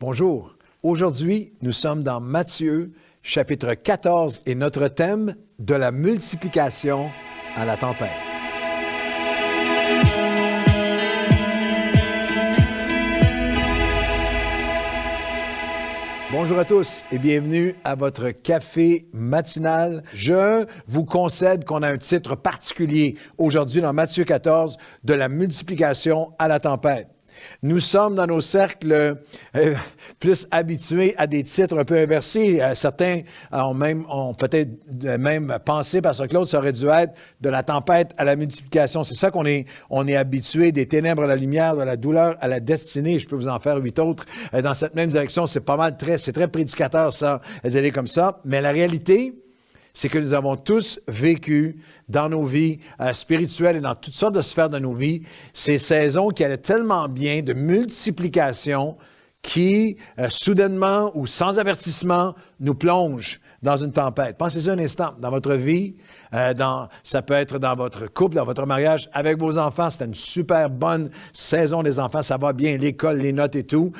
Bonjour. Aujourd'hui, nous sommes dans Matthieu, chapitre 14, et notre thème, de la multiplication à la tempête. Bonjour à tous et bienvenue à votre café matinal. Je vous concède qu'on a un titre particulier aujourd'hui dans Matthieu 14, de la multiplication à la tempête. Nous sommes dans nos cercles plus habitués à des titres un peu inversés. Certains ont peut-être même pensé, parce que l'autre, ça aurait dû être de la tempête à la multiplication. C'est ça qu'on est habitué, des ténèbres à la lumière, de la douleur à la destinée. Je peux vous en faire 8 autres dans cette même direction. C'est très prédicateur ça, les aller comme ça. Mais la réalité, c'est que nous avons tous vécu dans nos vies spirituelles et dans toutes sortes de sphères de nos vies ces saisons qui allaient tellement bien de multiplication qui, soudainement ou sans avertissement, nous plongent dans une tempête. Pensez-y un instant, dans votre vie, ça peut être dans votre couple, dans votre mariage, avec vos enfants, c'était une super bonne saison des enfants, ça va bien, l'école, les notes et tout.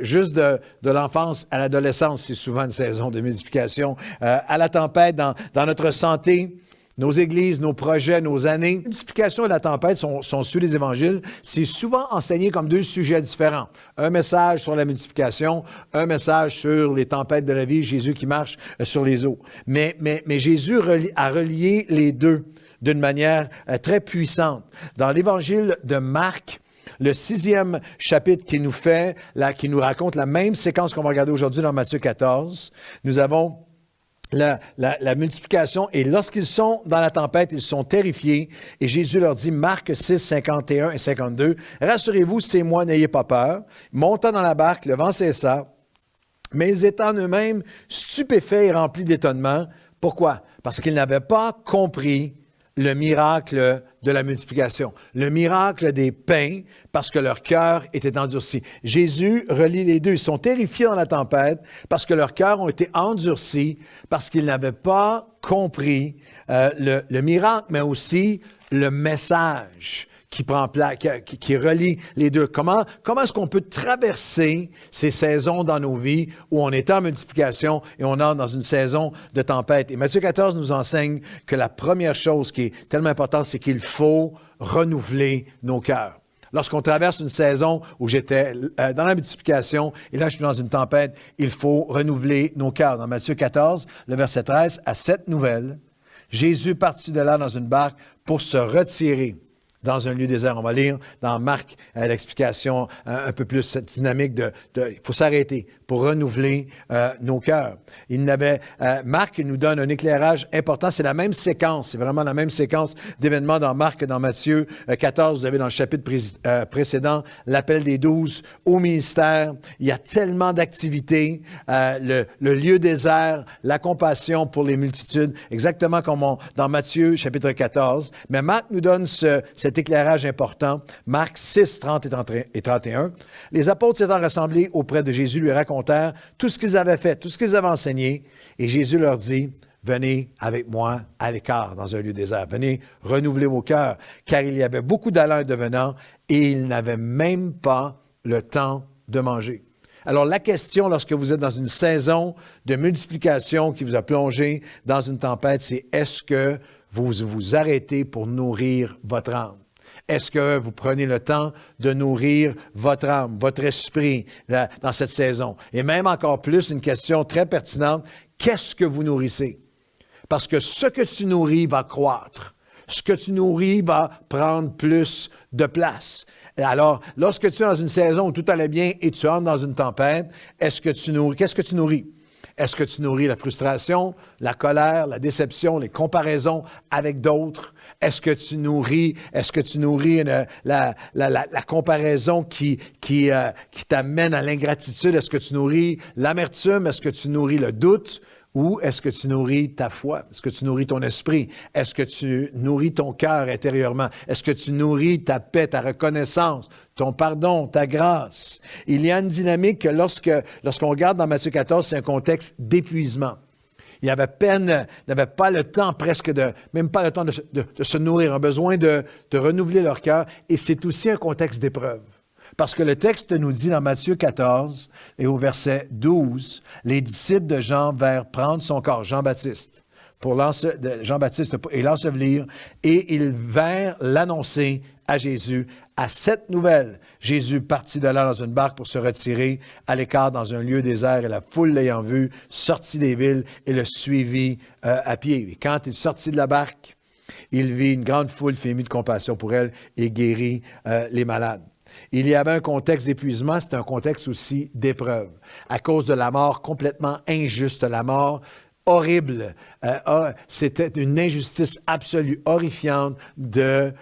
Juste de l'enfance à l'adolescence, c'est souvent une saison de multiplication. À la tempête, dans notre santé, nos églises, nos projets, nos années. La multiplication et la tempête sont sur les évangiles. C'est souvent enseigné comme deux sujets différents. Un message sur la multiplication, un message sur les tempêtes de la vie, Jésus qui marche sur les eaux. Mais Jésus a relié les deux d'une manière très puissante. Dans l'évangile de Marc, le 6e chapitre qui nous raconte la même séquence qu'on va regarder aujourd'hui dans Matthieu 14, nous avons la multiplication, et lorsqu'ils sont dans la tempête, ils sont terrifiés, et Jésus leur dit, Marc 6, 51 et 52, « Rassurez-vous, c'est moi, n'ayez pas peur. » Montant dans la barque, le vent cessa, mais ils étant eux-mêmes stupéfaits et remplis d'étonnement. Pourquoi? Parce qu'ils n'avaient pas compris le miracle de la multiplication, le miracle des pains, parce que leur cœur était endurci. Jésus relie les deux. Ils sont terrifiés dans la tempête parce que leurs cœurs ont été endurcis, parce qu'ils n'avaient pas compris le miracle, mais aussi le message qui relie les deux. Comment est-ce qu'on peut traverser ces saisons dans nos vies où on est en multiplication et on entre dans une saison de tempête? Et Matthieu 14 nous enseigne que la première chose qui est tellement importante, c'est qu'il faut renouveler nos cœurs. Lorsqu'on traverse une saison où j'étais dans la multiplication et là je suis dans une tempête, il faut renouveler nos cœurs. Dans Matthieu 14, le verset 13, à cette nouvelle, Jésus partit de là dans une barque pour se retirer dans un lieu désert. On va lire dans Marc l'explication un peu plus cette dynamique il faut s'arrêter pour renouveler nos cœurs. Marc nous donne un éclairage important. C'est la même séquence, c'est vraiment la même séquence d'événements dans Marc que dans Matthieu 14. Vous avez dans le chapitre précédent l'appel des 12 au ministère. Il y a tellement d'activités, le lieu désert, la compassion pour les multitudes, exactement comme dans Matthieu chapitre 14. Mais Marc nous donne cet éclairage important. Marc 6, 30 et 31. Les apôtres s'étant rassemblés auprès de Jésus lui racontèrent tout ce qu'ils avaient fait, tout ce qu'ils avaient enseigné. Et Jésus leur dit, venez avec moi à l'écart dans un lieu désert. Venez renouveler vos cœurs, car il y avait beaucoup d'allants et de venants et ils n'avaient même pas le temps de manger. Alors la question, lorsque vous êtes dans une saison de multiplication qui vous a plongé dans une tempête, c'est est-ce que vous vous arrêtez pour nourrir votre âme? Est-ce que vous prenez le temps de nourrir votre âme, votre esprit dans cette saison? Et même encore plus, une question très pertinente, qu'est-ce que vous nourrissez? Parce que ce que tu nourris va croître. Ce que tu nourris va prendre plus de place. Alors, lorsque tu es dans une saison où tout allait bien et tu entres dans une tempête, qu'est-ce que tu nourris? Est-ce que tu nourris la frustration, la colère, la déception, les comparaisons avec d'autres? Est-ce que tu nourris la comparaison qui t'amène à l'ingratitude? Est-ce que tu nourris l'amertume? Est-ce que tu nourris le doute? Ou est-ce que tu nourris ta foi? Est-ce que tu nourris ton esprit? Est-ce que tu nourris ton cœur intérieurement? Est-ce que tu nourris ta paix, ta reconnaissance, ton pardon, ta grâce? Il y a une dynamique que lorsqu'on regarde dans Matthieu 14, c'est un contexte d'épuisement. Il n'avait pas le temps même pas le temps de se nourrir, un besoin de renouveler leur cœur. Et c'est aussi un contexte d'épreuve. Parce que le texte nous dit dans Matthieu 14 et au verset 12, les disciples de Jean vinrent prendre son corps, Jean-Baptiste, Jean-Baptiste et l'ensevelir, et ils vinrent l'annoncer à Jésus. À cette nouvelle, Jésus partit de là dans une barque pour se retirer à l'écart dans un lieu désert, et la foule l'ayant vu, sortit des villes et le suivit à pied. Et quand il sortit de la barque, il vit une grande foule, fit ému de compassion pour elle et guérit les malades. Il y avait un contexte d'épuisement, c'est un contexte aussi d'épreuve. À cause de la mort complètement injuste, la mort horrible. C'était une injustice absolue, horrifiante de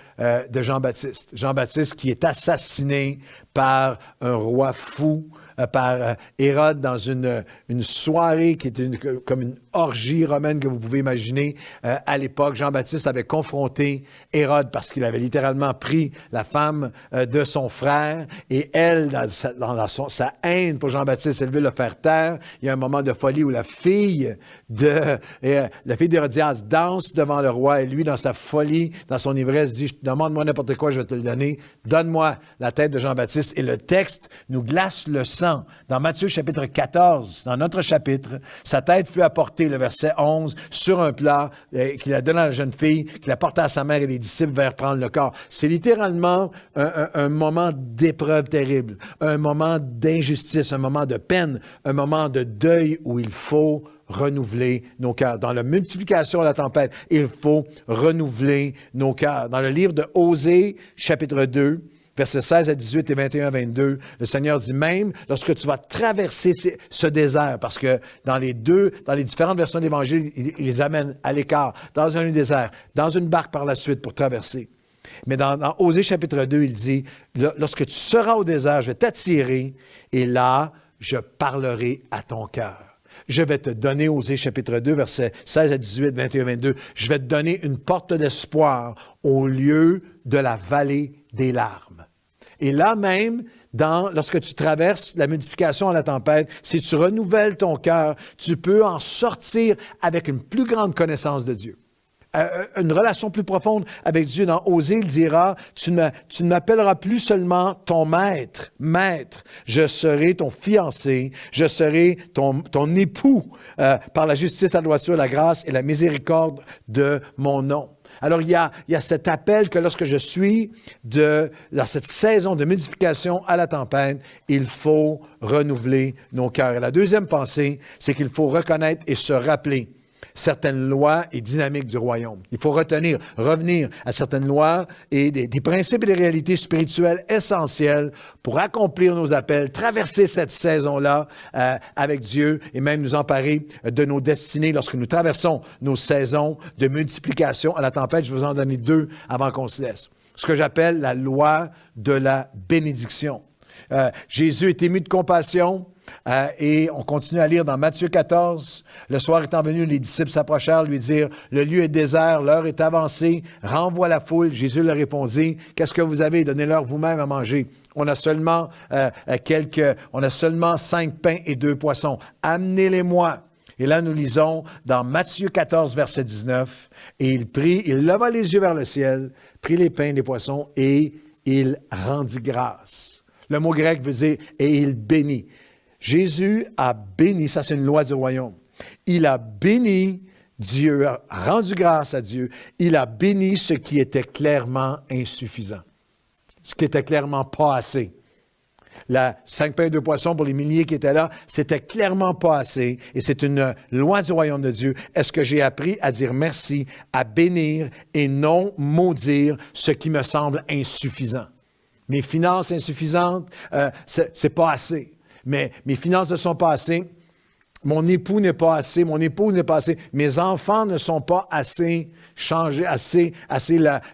Jean-Baptiste. Jean-Baptiste qui est assassiné par un roi fou, par Hérode dans une soirée qui était comme une orgie romaine que vous pouvez imaginer à l'époque. Jean-Baptiste avait confronté Hérode parce qu'il avait littéralement pris la femme de son frère et elle, dans sa haine pour Jean-Baptiste, elle veut le faire taire. Il y a un moment de folie où la fille d'Hérodias danse devant le roi et lui, dans sa folie, dans son ivresse, dit « Demande-moi n'importe quoi, je vais te le donner. Donne-moi la tête de Jean-Baptiste. » Et le texte nous glace le sang. Dans Matthieu chapitre 14, dans notre chapitre, sa tête fut apportée, le verset 11, sur un plat qu'il a donné à la jeune fille, qu'il a porté à sa mère et les disciples vinrent prendre le corps. C'est littéralement un moment d'épreuve terrible, un moment d'injustice, un moment de peine, un moment de deuil où il faut renouveler nos cœurs. Dans la multiplication à la tempête, il faut renouveler nos cœurs. Dans le livre de Osée, chapitre 2, versets 16 à 18 et 21 à 22, le Seigneur dit même, lorsque tu vas traverser ce désert, parce que dans les différentes versions de l'Évangile, il les amène à l'écart, dans un désert, dans une barque par la suite pour traverser. Mais dans Osée chapitre 2, il dit, lorsque tu seras au désert, je vais t'attirer et là, je parlerai à ton cœur. Je vais te donner, Osée chapitre 2, versets 16 à 18, 21, 22, je vais te donner une porte d'espoir au lieu de la vallée des larmes. Et là même, lorsque tu traverses la multiplication à la tempête, si tu renouvelles ton cœur, tu peux en sortir avec une plus grande connaissance de Dieu. Une relation plus profonde avec Dieu. Dans Osée, il dira, tu ne m'appelleras plus seulement ton maître, je serai ton fiancé, je serai ton époux par la justice, la droiture, la grâce et la miséricorde de mon nom. Alors, il y a cet appel que lorsque je suis dans cette saison de multiplication à la tempête, il faut renouveler nos cœurs. Et la deuxième pensée, c'est qu'il faut reconnaître et se rappeler certaines lois et dynamiques du royaume. Il faut revenir à certaines lois et des principes et des réalités spirituelles essentielles pour accomplir nos appels, traverser cette saison-là avec Dieu et même nous emparer de nos destinées lorsque nous traversons nos saisons de multiplication à la tempête. Je vais vous en donner 2 avant qu'on se laisse. Ce que j'appelle la loi de la bénédiction. Jésus est ému de compassion. Et on continue à lire dans Matthieu 14. Le soir étant venu, les disciples s'approchèrent lui dire, « Le lieu est désert, l'heure est avancée, renvoie la foule. » Jésus leur répondit, « Qu'est-ce que vous avez? Donnez-leur vous-même à manger. On a seulement 5 pains et 2 poissons. Amenez-les-moi. » Et là, nous lisons dans Matthieu 14, verset 19, « Et il leva les yeux vers le ciel, prit les pains et les poissons, et il rendit grâce. » Le mot grec veut dire « et il bénit ». Jésus a béni, ça c'est une loi du royaume. Il a béni Dieu, a rendu grâce à Dieu. Il a béni ce qui était clairement insuffisant, ce qui était clairement pas assez. 5 pains et 2 poissons pour les milliers qui étaient là, c'était clairement pas assez. Et c'est une loi du royaume de Dieu. Est-ce que j'ai appris à dire merci, à bénir et non maudire ce qui me semble insuffisant? Mes finances insuffisantes, c'est pas assez. Mais mes finances ne sont pas assez, mon époux n'est pas assez, mon épouse n'est pas assez, mes enfants ne sont pas assez changés,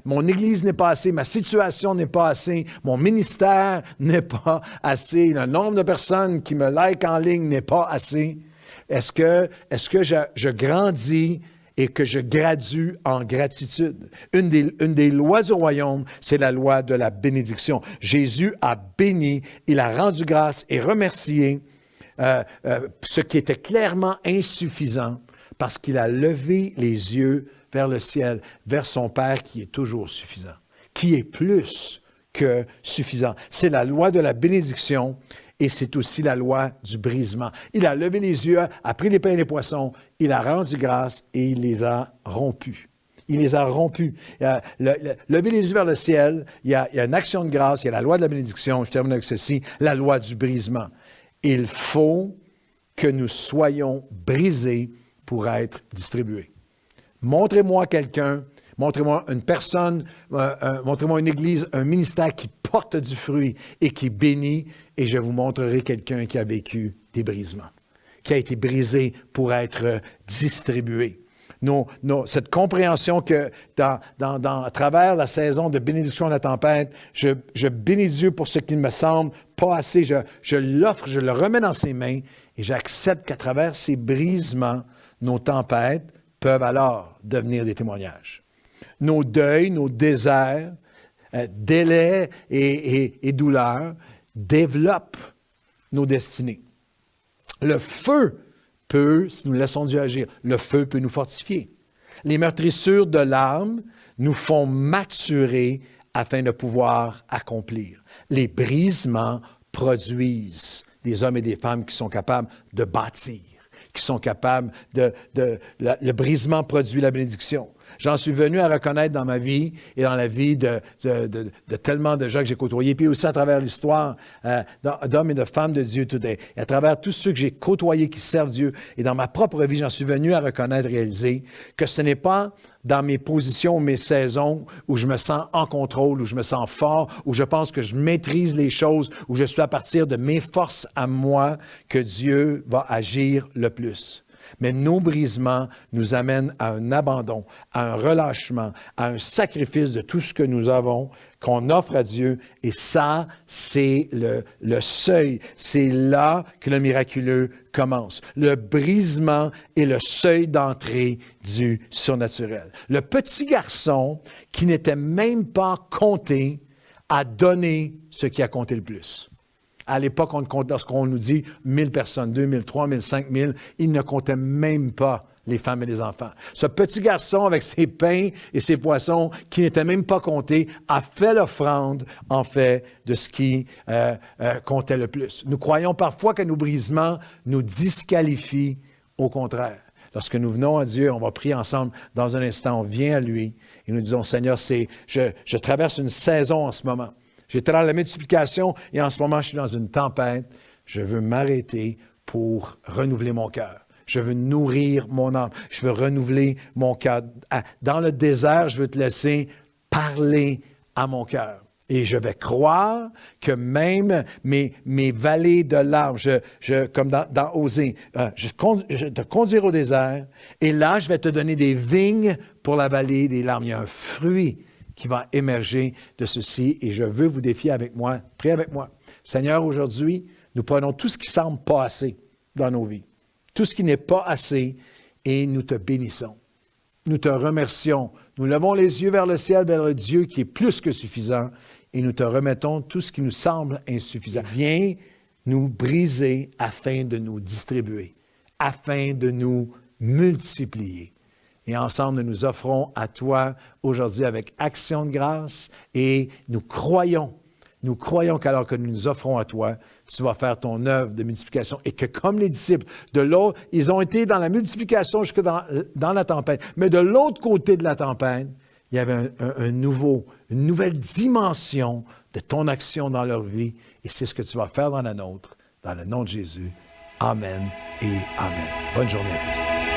mon église n'est pas assez, ma situation n'est pas assez, mon ministère n'est pas assez, le nombre de personnes qui me like en ligne n'est pas assez. Est-ce que je grandis et que je gradue en gratitude? Une des lois du royaume, c'est la loi de la bénédiction. Jésus a béni, il a rendu grâce et remercié ce qui était clairement insuffisant parce qu'il a levé les yeux vers le ciel, vers son Père qui est toujours suffisant, qui est plus que suffisant. C'est la loi de la bénédiction et c'est aussi la loi du brisement. Il a levé les yeux, a pris les pains et les poissons, il a rendu grâce et il les a rompus. Il les a rompus. Lever les yeux vers le ciel, il y a une action de grâce, il y a la loi de la bénédiction, je termine avec ceci, la loi du brisement. Il faut que nous soyons brisés pour être distribués. Montrez-moi quelqu'un, montrez-moi une personne, montrez-moi une église, un ministère qui porte du fruit et qui bénit, et je vous montrerai quelqu'un qui a vécu des brisements, qui a été brisé pour être distribué. Cette compréhension que à travers la saison de bénédiction de la tempête, je bénis Dieu pour ce qu'il me semble pas assez. Je l'offre, je le remets dans ses mains et j'accepte qu'à travers ces brisements, nos tempêtes peuvent alors devenir des témoignages. Nos deuils, nos déserts, délais et douleurs développent nos destinées. Le feu peut, si nous laissons Dieu agir, le feu peut nous fortifier. Les meurtrissures de l'âme nous font maturer afin de pouvoir accomplir. Les brisements produisent des hommes et des femmes qui sont capables de bâtir, qui sont capables le brisement produit la bénédiction. J'en suis venu à reconnaître dans ma vie et dans la vie de tellement de gens que j'ai côtoyés, puis aussi à travers l'histoire d'hommes et de femmes de Dieu today. Et à travers tous ceux que j'ai côtoyés qui servent Dieu, et dans ma propre vie, j'en suis venu à reconnaître, réaliser que ce n'est pas dans mes positions, mes saisons, où je me sens en contrôle, où je me sens fort, où je pense que je maîtrise les choses, où je suis à partir de mes forces à moi, que Dieu va agir le plus. Mais nos brisements nous amènent à un abandon, à un relâchement, à un sacrifice de tout ce que nous avons, qu'on offre à Dieu. Et ça, c'est le seuil. C'est là que le miraculeux commence. Le brisement est le seuil d'entrée du surnaturel. Le petit garçon qui n'était même pas compté a donné ce qui a compté le plus. À l'époque, lorsqu'on nous dit 1000 personnes, 2000, 3000, 5000, il ne comptait même pas les femmes et les enfants. Ce petit garçon, avec ses pains et ses poissons, qui n'étaient même pas comptés, a fait l'offrande, en fait, de ce qui comptait le plus. Nous croyons parfois que nos brisements nous disqualifient, au contraire. Lorsque nous venons à Dieu, on va prier ensemble dans un instant, on vient à lui et nous disons, Seigneur, je traverse une saison en ce moment. J'étais dans la multiplication et en ce moment, je suis dans une tempête. Je veux m'arrêter pour renouveler mon cœur. Je veux nourrir mon âme. Je veux renouveler mon cœur. Dans le désert, je veux te laisser parler à mon cœur. Et je vais croire que même mes vallées de larmes, comme dans Osée, je te conduire au désert et là, je vais te donner des vignes pour la vallée des larmes. Il y a un fruit qui va émerger de ceci et je veux vous défier avec moi. Priez avec moi. Seigneur, aujourd'hui, nous prenons tout ce qui semble pas assez dans nos vies, tout ce qui n'est pas assez et nous te bénissons. Nous te remercions. Nous levons les yeux vers le ciel, vers le Dieu qui est plus que suffisant et nous te remettons tout ce qui nous semble insuffisant. Viens nous briser afin de nous distribuer, afin de nous multiplier. Et ensemble, nous nous offrons à toi aujourd'hui avec action de grâce et nous croyons qu'alors que nous nous offrons à toi, tu vas faire ton œuvre de multiplication et que comme les disciples, de l'autre, ils ont été dans la multiplication jusque dans la tempête. Mais de l'autre côté de la tempête, il y avait une nouvelle dimension de ton action dans leur vie et c'est ce que tu vas faire dans la nôtre. Dans le nom de Jésus. Amen et Amen. Bonne journée à tous.